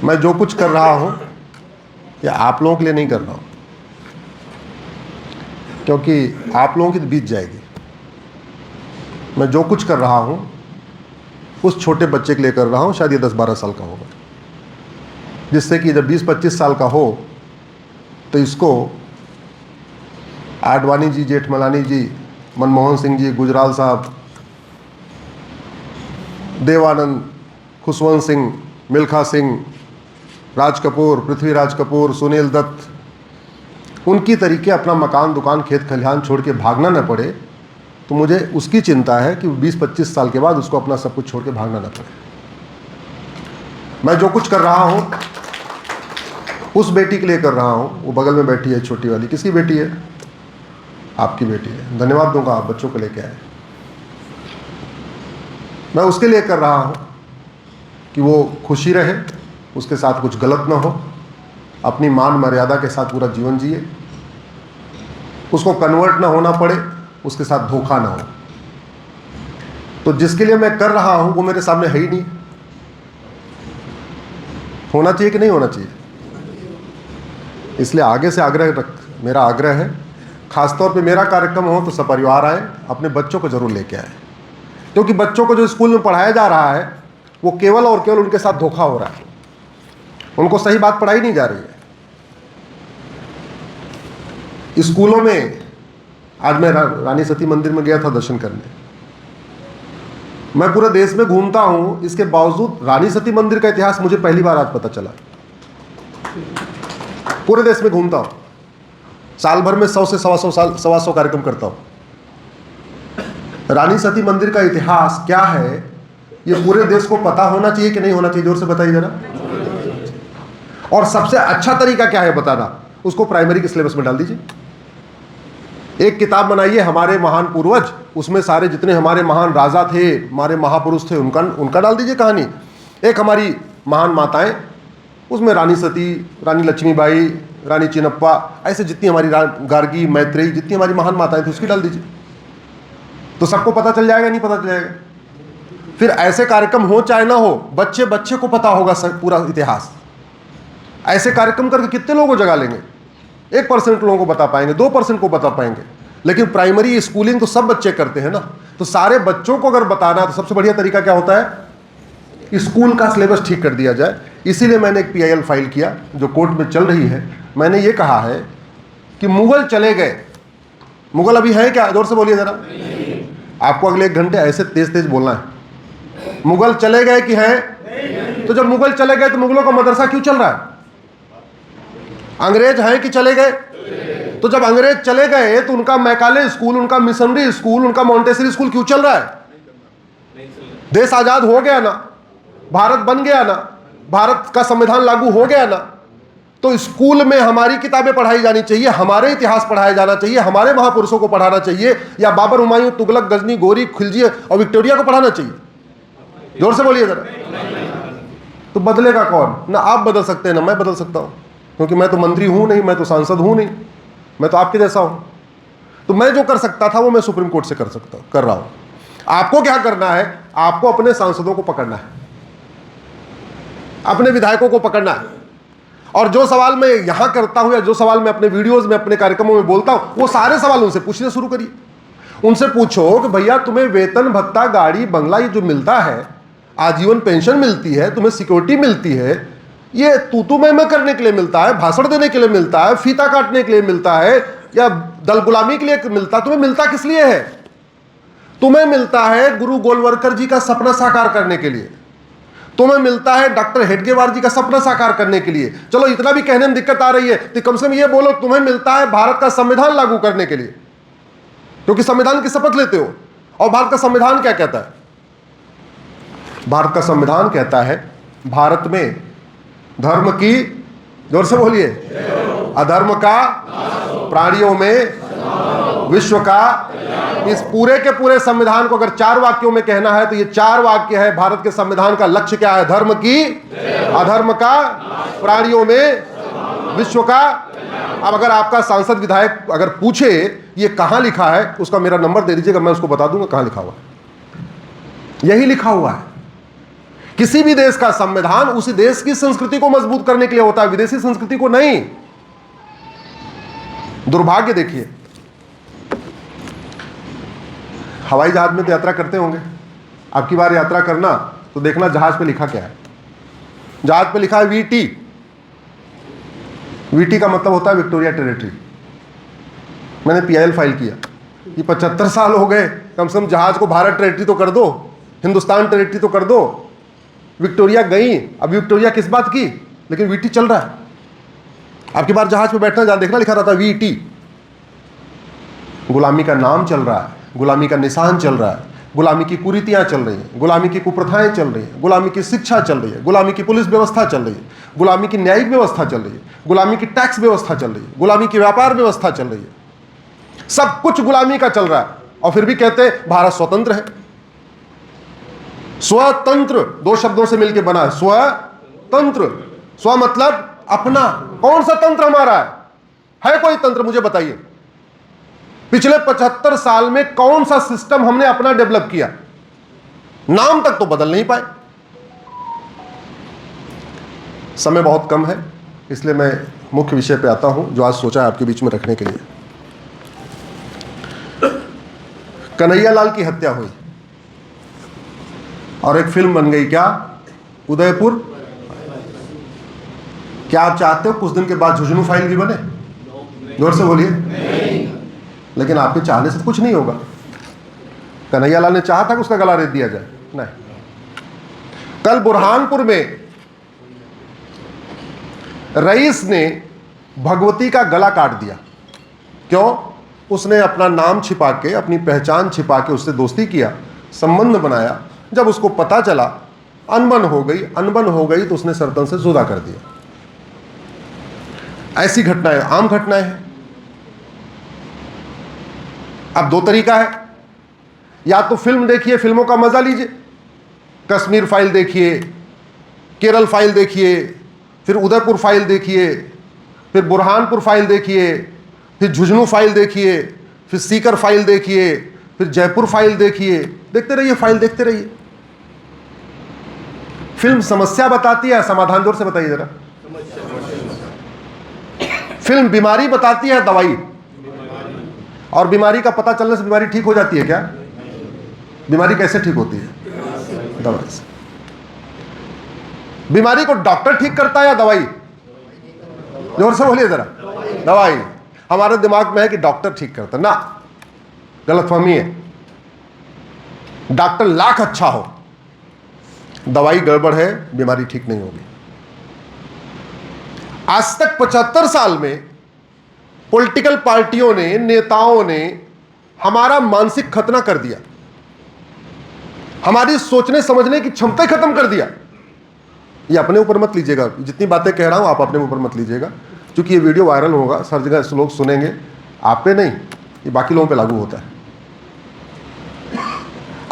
मैं जो कुछ कर रहा हूं ये आप लोगों के लिए नहीं कर रहा हूं, क्योंकि आप लोगों की तो बीत जाएगी। मैं जो कुछ कर रहा हूं उस छोटे बच्चे के लिए कर रहा हूं, शायद ये 10-12 साल का होगा, जिससे कि जब 20-25 साल का हो तो इसको आडवाणी जी, जेठमलानी जी, मनमोहन सिंह जी, गुजराल साहब, देवानंद, खुशवंत सिंह, मिल्खा सिंह, राज कपूर, पृथ्वीराज कपूर, सुनील दत्त, उनकी तरीके अपना मकान, दुकान, खेत खलिहान छोड़ के भागना न पड़े, तो मुझे उसकी चिंता है कि 20-25 साल के बाद उसको अपना सब कुछ छोड़ के भागना न पड़े। मैं जो कुछ कर रहा हूं उस बेटी के लिए कर रहा हूं। वो बगल में बैठी है छोटी वाली, किसकी बेटी है? आपकी बेटी है। धन्यवाद दूंगा, आप बच्चों को लेके आए। मैं उसके लिए कर रहा हूं कि वो खुशी रहे, उसके साथ कुछ गलत ना हो, अपनी मान मर्यादा के साथ पूरा जीवन जिए, उसको कन्वर्ट ना होना पड़े, उसके साथ धोखा ना हो। तो जिसके लिए मैं कर रहा हूं वो मेरे सामने है ही नहीं। होना चाहिए कि नहीं होना चाहिए? इसलिए आगे से मेरा आग्रह है, खासतौर पे मेरा कार्यक्रम हो तो सपरिवार आए, अपने बच्चों को जरूर लेके आए, क्योंकि बच्चों को जो स्कूल में पढ़ाया जा रहा है वो केवल और केवल उनके साथ धोखा हो रहा है, उनको सही बात पढ़ाई नहीं जा रही है। स्कूलों में आज मैं रानी सती मंदिर में गया था दर्शन करने। मैं पूरे देश में घूमता हूं, इसके बावजूद रानी सती मंदिर का इतिहास मुझे पहली बार आज पता चला। पूरे देश में घूमता हूं, साल भर में 100 से 125 कार्यक्रम करता हूं। रानी सती मंदिर का इतिहास क्या है ये पूरे देश को पता होना चाहिए कि नहीं होना चाहिए? जोर से बताइए जरा। और सबसे अच्छा तरीका क्या है बताना? उसको प्राइमरी के सिलेबस में डाल दीजिए। एक किताब बनाइए, हमारे महान पूर्वज, उसमें सारे जितने हमारे महान राजा थे, हमारे महापुरुष थे, उनका डाल दीजिए कहानी। एक हमारी महान माताएं, उसमें रानी सती, रानी लक्ष्मीबाई, रानी चिन्नप्पा, ऐसे जितनी हमारी गार्गी, मैत्रेयी, जितनी हमारी महान माताएं थी उसकी डाल दीजिए, तो सबको पता चल जाएगा। नहीं पता चल जाएगा? फिर ऐसे कार्यक्रम हो चाहे ना हो, बच्चे बच्चे को पता होगा पूरा इतिहास। ऐसे कार्यक्रम करके कितने लोगों को जगा लेंगे? 1% लोगों को बता पाएंगे, 2% को बता पाएंगे। लेकिन प्राइमरी स्कूलिंग तो सब बच्चे करते हैं ना, तो सारे बच्चों को अगर बताना, तो सबसे बढ़िया तरीका क्या होता है? स्कूल का सिलेबस ठीक कर दिया जाए। इसीलिए मैंने एक PIL फाइल किया जो कोर्ट में चल रही है। मैंने ये कहा है कि मुगल चले गए, मुगल अभी है क्या? जोर से बोलिए जरा। आपको अगले 1 घंटे ऐसे तेज तेज बोलना है। मुगल चले गए कि हैं? तो जब मुगल चले गए तो मुगलों का मदरसा क्यों चल रहा है? अंग्रेज हैं कि चले गए? तो जब अंग्रेज चले गए तो उनका मैकाले स्कूल, उनका मिशनरी स्कूल, उनका मॉन्टेसरी स्कूल क्यों चल रहा है? देश आजाद हो गया ना, भारत बन गया ना, भारत का संविधान लागू हो गया ना, तो स्कूल में हमारी किताबें पढ़ाई जानी चाहिए, हमारे इतिहास पढ़ाया जाना चाहिए, हमारे महापुरुषों को पढ़ाना चाहिए, या बाबर, हुमायूं, तुगलक, गजनी, गोरी, खिलजी और विक्टोरिया को पढ़ाना चाहिए? जोर से बोलिए जरा। तो बदलेगा कौन? ना आप बदल सकते हैं ना मैं बदल सकता हूं, क्योंकि मैं तो मंत्री हूं नहीं, मैं तो सांसद हूं नहीं, मैं तो आपके जैसा हूं। तो मैं जो कर सकता था वो मैं सुप्रीम कोर्ट से कर रहा हूं। आपको क्या करना है? आपको अपने सांसदों को पकड़ना है, अपने विधायकों को पकड़ना है, और जो सवाल मैं यहां करता हूं या जो सवाल मैं अपने वीडियोस में, अपने कार्यक्रमों में बोलता हूं, वो सारे सवाल उनसे पूछने शुरू करिए। उनसे पूछो कि भैया तुम्हें वेतन, भत्ता, गाड़ी, बंगला ये जो मिलता है, आजीवन पेंशन मिलती है, तुम्हें सिक्योरिटी मिलती है, ये तू मैं करने के लिए मिलता है, भाषण देने के लिए मिलता है, फीता काटने के लिए मिलता है, या दल गुलामी के लिए मिलता है? तुम्हें मिलता किस लिए है? तुम्हें मिलता है गुरु गोलवलकर जी का सपना साकार करने के लिए, तुम्हें मिलता है डॉक्टर हेडगेवार जी का सपना साकार करने के लिए। चलो इतना भी कहने में दिक्कत आ रही है तो कम से कम ये बोलो तुम्हें मिलता है भारत का संविधान लागू करने के लिए, क्योंकि संविधान की शपथ लेते हो। और भारत का संविधान क्या कहता है? भारत का संविधान कहता है भारत में धर्म की, जोर से बोलिए, अधर्म का, प्राणियों में, विश्व का। इस पूरे के पूरे संविधान को अगर 4 वाक्यों में कहना है तो ये 4 वाक्य है। भारत के संविधान का लक्ष्य क्या है? धर्म की, अधर्म का, प्राणियों में, विश्व का। अब अगर आपका सांसद, विधायक अगर पूछे ये कहां लिखा है, उसका मेरा नंबर दे दीजिएगा, मैं उसको बता दूंगा कहां लिखा हुआ है। यही लिखा हुआ है। किसी भी देश का संविधान उसी देश की संस्कृति को मजबूत करने के लिए होता है, विदेशी संस्कृति को नहीं। दुर्भाग्य देखिए, हवाई जहाज में तो यात्रा करते होंगे, अब की बार यात्रा करना तो देखना जहाज पे लिखा क्या है। जहाज पे लिखा है वीटी। वीटी का मतलब होता है विक्टोरिया टेरिटरी। मैंने पीआईएल फाइल किया, ये 75 साल हो गए, कम से कम जहाज को भारत टेरिटरी तो कर दो, हिंदुस्तान टेरिटरी तो कर दो। विक्टोरिया गई, अब विक्टोरिया किस बात की, लेकिन वीटी चल रहा है। अब की बार जहाज पे बैठना, जहां देखना लिखा रहता है वीटी। गुलामी का नाम चल रहा है, गुलामी का निशान चल रहा है, गुलामी की कुरीतियां चल रही हैं, गुलामी की कुप्रथाएं चल रही हैं, गुलामी की शिक्षा चल रही है, गुलामी की पुलिस व्यवस्था चल रही है, गुलामी की न्यायिक व्यवस्था चल रही है, गुलामी की टैक्स व्यवस्था चल रही है, गुलामी की व्यापार व्यवस्था चल रही है। सब कुछ गुलामी का चल रहा है, और फिर भी कहते हैं भारत स्वतंत्र है। स्वतंत्र दो शब्दों से मिलकर बना है, स्वतंत्र। स्व मतलब अपना। कौन सा तंत्र हमारा है कोई तंत्र? मुझे बताइए, पिछले 75 साल में कौन सा सिस्टम हमने अपना डेवलप किया? नाम तक तो बदल नहीं पाए। समय बहुत कम है, इसलिए मैं मुख्य विषय पे आता हूं जो आज सोचा है आपके बीच में रखने के लिए। कन्हैयालाल की हत्या हुई और एक फिल्म बन गई, क्या? उदयपुर। क्या आप चाहते हो कुछ दिन के बाद झुंझुनू फाइल भी बने? जोर से बोलिए। लेकिन आपके चाहने से कुछ नहीं होगा। कन्हैयालाल ने चाहा था कि उसका गला रेत दिया जाए? नहीं। कल बुरहानपुर में रईस ने भगवती का गला काट दिया। क्यों? उसने अपना नाम छिपा के, अपनी पहचान छिपा के उससे दोस्ती किया, संबंध बनाया। जब उसको पता चला, अनबन हो गई तो उसने सरतन से जुदा कर दिया। ऐसी घटनाएं आम घटनाएं हैं। अब दो तरीका है, या तो फिल्म देखिए, फिल्मों का मजा लीजिए, कश्मीर फाइल देखिए, केरल फाइल देखिए, फिर उदयपुर फाइल देखिए, फिर बुरहानपुर फाइल देखिए, फिर झुंझुनू फाइल देखिए, फिर सीकर फाइल देखिए, फिर जयपुर फाइल देखिए। देखते रहिए, फाइल देखते रहिए। फिल्म समस्या बताती है, समाधान जोर से बताइए जरा। फिल्म बीमारी बताती है, दवाई। और बीमारी का पता चलने से बीमारी ठीक हो जाती है क्या? बीमारी कैसे ठीक होती है? दवाई से। बीमारी को डॉक्टर ठीक करता है या दवाई? जोर से बोलिए जरा। दवाई। हमारे दिमाग में है कि डॉक्टर ठीक करता, ना, गलतफहमी है। डॉक्टर लाख अच्छा हो, दवाई गड़बड़ है, बीमारी ठीक नहीं होगी। आज तक 75 साल में पॉलिटिकल पार्टियों ने, नेताओं ने हमारा मानसिक खतना कर दिया, हमारी सोचने समझने की क्षमता खत्म कर दिया। ये अपने ऊपर मत लीजिएगा, जितनी बातें कह रहा हूं आप अपने ऊपर मत लीजिएगा, क्योंकि ये वीडियो वायरल होगा, हर जगह लोग सुनेंगे। आप पे नहीं, ये बाकी लोगों पे लागू होता है।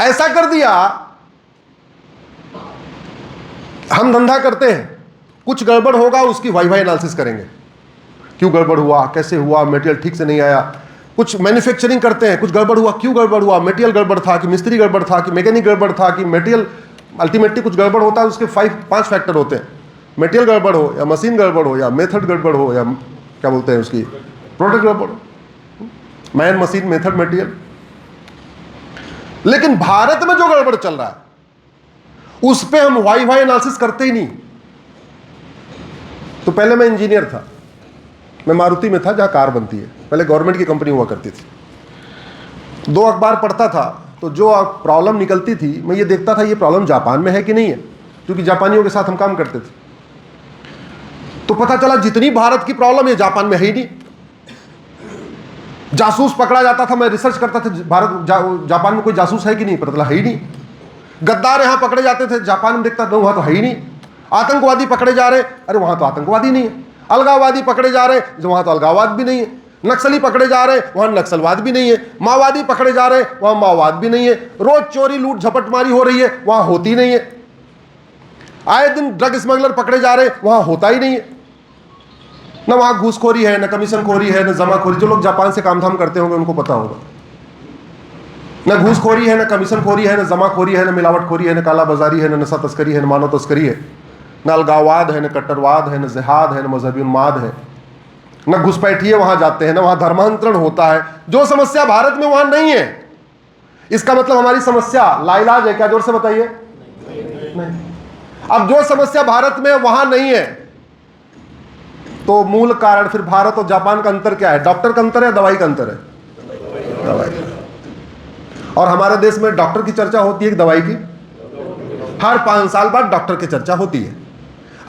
ऐसा कर दिया, हम धंधा करते हैं, कुछ गड़बड़ होगा उसकी वाई एनालिसिस करेंगे, क्यों गड़बड़ हुआ, कैसे हुआ, मटेरियल ठीक से नहीं आया। कुछ मैन्युफैक्चरिंग करते हैं, कुछ गड़बड़ हुआ, क्यों गड़बड़ हुआ, मटेरियल गड़बड़ था कि मिस्त्री गड़बड़ था कि मैकेनिक गड़बड़ था कि मटेरियल। अल्टीमेटली कुछ गड़बड़ होता है, उसके 5 फैक्टर होते हैं। मटेरियल गड़बड़ हो, या मशीन गड़बड़ हो, या मेथड गड़बड़ हो, या क्या बोलते हैं उसकी, प्रोडक्ट गड़बड़ हो, मैन, मशीन, मेथड, मटेरियल। लेकिन भारत में जो गड़बड़ चल रहा है उस पर हम वाई एनालिसिस करते ही नहीं। तो पहले मैं इंजीनियर था, मैं मारुति में था जहां कार बनती है, पहले गवर्नमेंट की कंपनी हुआ करती थी। 2 अखबार पढ़ता था, तो जो प्रॉब्लम निकलती थी मैं ये देखता था ये प्रॉब्लम जापान में है कि नहीं है, क्योंकि जापानियों के साथ हम काम करते थे। तो पता चला जितनी भारत की प्रॉब्लम है जापान में है ही नहीं। जासूस पकड़ा जाता था, मैं रिसर्च करता था जापान में कोई जासूस है कि नहीं, पता चला है ही नहीं। गद्दार यहां पकड़े जाते थे, जापान में देखता था वहां तो है ही नहीं। आतंकवादी पकड़े जा रहे, अरे वहां तो आतंकवादी नहीं है। अलगाववादी पकड़े जा रहे, वहां तो अलगाववाद भी नहीं है। नक्सली पकड़े जा रहे, वहां नक्सलवाद भी नहीं है। माओवादी पकड़े जा रहे, वहां माओवाद भी नहीं है। रोज चोरी लूट झपटमारी हो रही है, वहां होती नहीं है। आए दिन ड्रग स्मगलर पकड़े जा रहे, वहां होता ही नहीं है। न वहां घूसखोरी है, न कमीशन खोरी है, न जमाखोरी। जो लोग जापान से काम धाम करते होंगे उनको पता होगा। न घूसखोरी है, न कमीशनखोरी है, न जमाखोरी है, न मिलावटखोरी है, न कालाबाजारी है, न नशा तस्करी है, न मानव तस्करी है, न अलगाववाद है, न कट्टरवाद है, न जिहाद है, न मजहबी उन्माद है, न घुसपैठिए वहां जाते हैं, न वहां धर्मांतरण होता है। जो समस्या भारत में वहां नहीं है, इसका मतलब हमारी समस्या लाइलाज है क्या? जोर से बताइए। नहीं। अब जो समस्या भारत में वहां नहीं है, तो मूल कारण फिर भारत और जापान का अंतर क्या है? डॉक्टर का अंतर है, दवाई का अंतर है? दवाई। और हमारे देश में डॉक्टर की चर्चा होती है कि दवाई की? हर 5 साल बाद डॉक्टर की चर्चा होती है।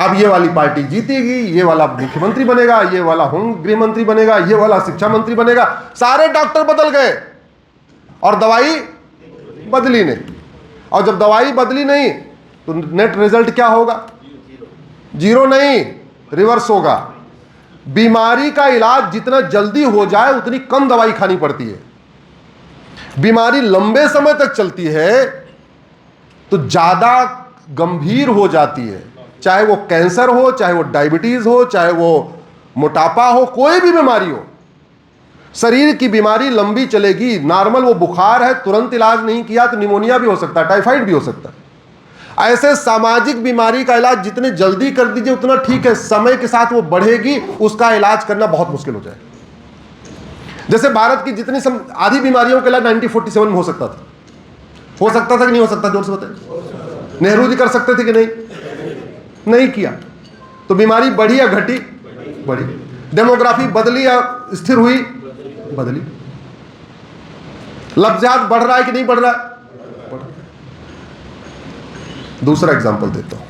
अब ये वाली पार्टी जीतेगी, ये वाला मुख्यमंत्री बनेगा, ये वाला होम गृह मंत्री बनेगा, ये वाला शिक्षा मंत्री बनेगा, सारे डॉक्टर बदल गए और दवाई बदली नहीं। और जब दवाई बदली नहीं तो नेट रिजल्ट क्या होगा? जीरो नहीं, रिवर्स होगा। बीमारी का इलाज जितना जल्दी हो जाए उतनी कम दवाई खानी पड़ती है। बीमारी लंबे समय तक चलती है तो ज्यादा गंभीर हो जाती है, चाहे वो कैंसर हो, चाहे वो डायबिटीज हो, चाहे वो मोटापा हो, कोई भी बीमारी हो। शरीर की बीमारी लंबी चलेगी। नॉर्मल वो बुखार है, तुरंत इलाज नहीं किया तो निमोनिया भी हो सकता है, टाइफाइड भी हो सकता है। ऐसे सामाजिक बीमारी का इलाज जितने जल्दी कर दीजिए उतना ठीक है, समय के साथ वो बढ़ेगी, उसका इलाज करना बहुत मुश्किल हो जाएगा। जैसे भारत की जितनी आधी बीमारियों का इलाज 1947 में हो सकता था। हो सकता था कि नहीं हो सकता? जोर से बताइए। नेहरू जी कर सकते थे कि नहीं? नहीं किया। तो बीमारी बढ़ी या घटी? बढ़ी। डेमोग्राफी बदली या स्थिर हुई? बदली। लफ्जात बढ़ रहा है कि नहीं बढ़ रहा है? बढ़ रहा है। दूसरा एग्जांपल देता हूं।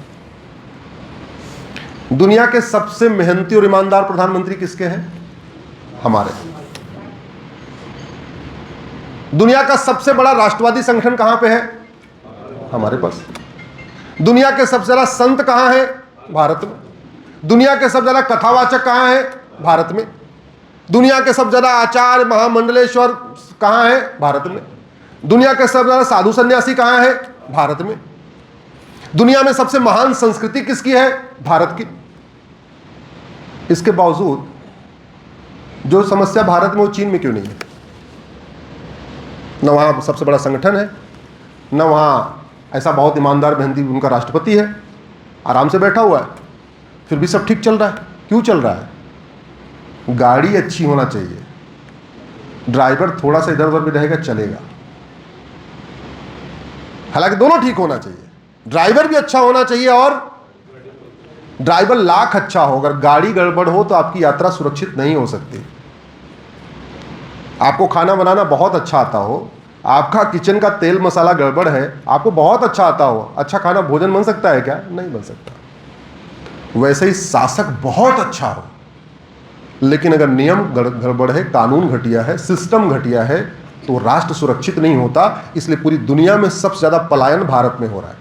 दुनिया के सबसे मेहनती और ईमानदार प्रधानमंत्री किसके हैं? हमारे। दुनिया का सबसे बड़ा राष्ट्रवादी संगठन कहां पे है? हमारे पास। दुनिया के सबसे ज्यादा संत कहां है? भारत में। दुनिया के सबसे ज्यादा कथावाचक कहां है? भारत में। दुनिया के सबसे ज्यादा आचार्य महामंडलेश्वर कहां है? भारत में। दुनिया के सबसे ज्यादा साधु सन्यासी कहां है? भारत में। दुनिया में सबसे महान संस्कृति किसकी है? भारत की। इसके बावजूद जो समस्या भारत में वो चीन में क्यों नहीं है? न वहाँ सबसे बड़ा संगठन है, न वहाँ ऐसा बहुत ईमानदार मेहनती उनका राष्ट्रपति है, आराम से बैठा हुआ है, फिर भी सब ठीक चल रहा है। क्यों चल रहा है? गाड़ी अच्छी होना चाहिए, ड्राइवर थोड़ा सा इधर उधर भी रहेगा चलेगा। हालांकि दोनों ठीक होना चाहिए, ड्राइवर भी अच्छा होना चाहिए और ड्राइवर लाख अच्छा हो, अगर गाड़ी गड़बड़ हो तो आपकी यात्रा सुरक्षित नहीं हो सकती। आपको खाना बनाना बहुत अच्छा आता हो, आपका किचन का तेल मसाला गड़बड़ है, आपको बहुत अच्छा आता हो, अच्छा खाना भोजन बन सकता है क्या? नहीं बन सकता। वैसे ही शासक बहुत अच्छा हो, लेकिन अगर नियम गड़बड़ है, कानून घटिया है, सिस्टम घटिया है, तो राष्ट्र सुरक्षित नहीं होता। इसलिए पूरी दुनिया में सबसे ज्यादा पलायन भारत में हो रहा है,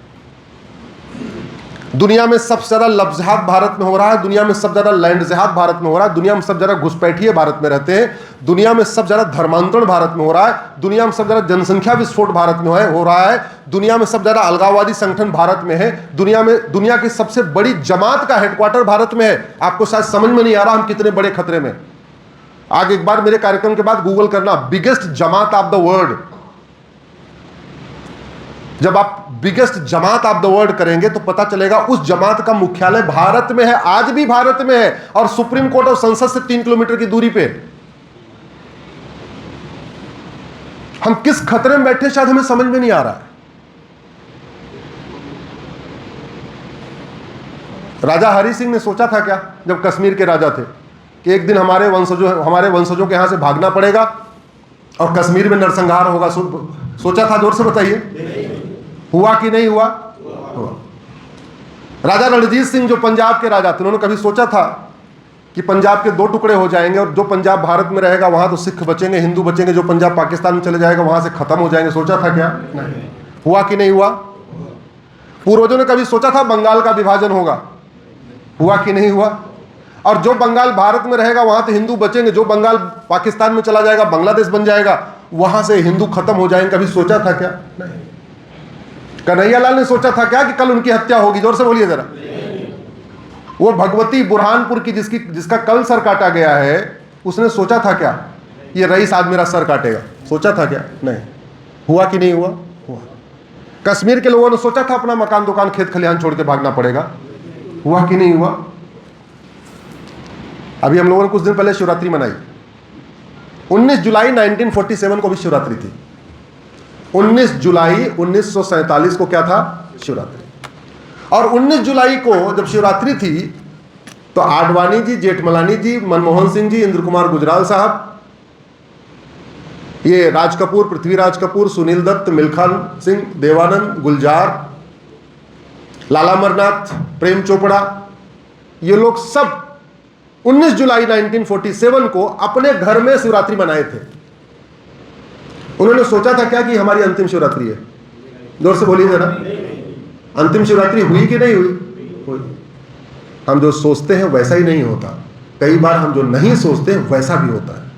दुनिया में सबसे ज्यादा लफ्जहात भारत में हो रहा है, दुनिया में सबसे ज्यादा लैंड जहाद भारत में हो रहा है, दुनिया में सबसे ज्यादा घुसपैठिए भारत में रहते हैं, दुनिया में सबसे ज्यादा धर्मांतरण भारत में हो रहा है, दुनिया में सबसे ज्यादा जनसंख्या विस्फोट भारत में हो रहा है, दुनिया में सबसे ज्यादा अलगाववादी संगठन भारत में है, दुनिया की सबसे बड़ी जमात का हेडक्वार्टर भारत में है। आपको शायद समझ में नहीं आ रहा हम कितने बड़े खतरे में। आगे एक बार मेरे कार्यक्रम के बाद गूगल करना, biggest Jamaat of the world. जब आप biggest Jamaat of the world करेंगे तो पता चलेगा उस जमात का मुख्यालय भारत में है, आज भी भारत में है, और सुप्रीम कोर्ट और संसद से 3 किलोमीटर की दूरी पे। हम किस खतरे में बैठे शायद हमें समझ में नहीं आ रहा है। राजा हरि सिंह ने सोचा था क्या, जब कश्मीर के राजा थे, कि एक दिन हमारे वंशजों के यहां से भागना पड़ेगा और कश्मीर में नरसंहार होगा? सोचा था? जोर से बताइए। हुआ कि नहीं हुआ? हुआ। राजा रणजीत सिंह जो पंजाब के राजा थे, उन्होंने कभी सोचा था कि पंजाब के 2 टुकड़े हो जाएंगे और जो पंजाब भारत में रहेगा वहां तो सिख बचेंगे, हिंदू बचेंगे, जो पंजाब पाकिस्तान में चले जाएगा वहां से खत्म हो जाएंगे? सोचा था क्या? नहीं। हुआ कि नहीं हुआ? पूर्वजों ने कभी सोचा था बंगाल का विभाजन होगा? हुआ कि नहीं हुआ? और जो बंगाल भारत में रहेगा वहां तो हिंदू बचेंगे, जो बंगाल पाकिस्तान में चला जाएगा, बांग्लादेश बन जाएगा, वहां से हिंदू खत्म हो जाएंगे? कभी सोचा था क्या? नहीं। कन्हैयालाल ने सोचा था क्या कि कल उनकी हत्या होगी? जोर से बोलिए जरा। वो भगवती बुरहानपुर की जिसका कल सर काटा गया है, उसने सोचा था क्या ये रईस आज मेरा सर काटेगा? सोचा था क्या? नहीं। हुआ कि नहीं हुआ? हुआ। कश्मीर के लोगों ने सोचा था अपना मकान दुकान खेत खलिहान छोड़ के भागना पड़ेगा, हुआ कि नहीं हुआ? अभी हम लोगों ने कुछ दिन पहले शिवरात्रि मनाई, 19 जुलाई 1947 को भी शिवरात्रि थी। 19 जुलाई 1947 को क्या था? शिवरात्रि। और 19 जुलाई को जब शिवरात्रि थी तो आडवाणी जी, जेठमलानी जी, मनमोहन सिंह जी, इंद्र कुमार गुजराल साहब, ये राज कपूर, पृथ्वीराज कपूर, सुनील दत्त, मिल्खा सिंह, देवानंद, गुलजार, लाला अमरनाथ, प्रेम चोपड़ा, ये लोग सब 19 जुलाई 1947 को अपने घर में शिवरात्रि मनाए थे। उन्होंने सोचा था क्या कि हमारी अंतिम शिवरात्रि है? जोर से बोलिए जरा, अंतिम शिवरात्रि हुई कि नहीं हुई? हुई। हम जो सोचते हैं वैसा ही नहीं होता, कई बार हम जो नहीं सोचते वैसा भी होता है।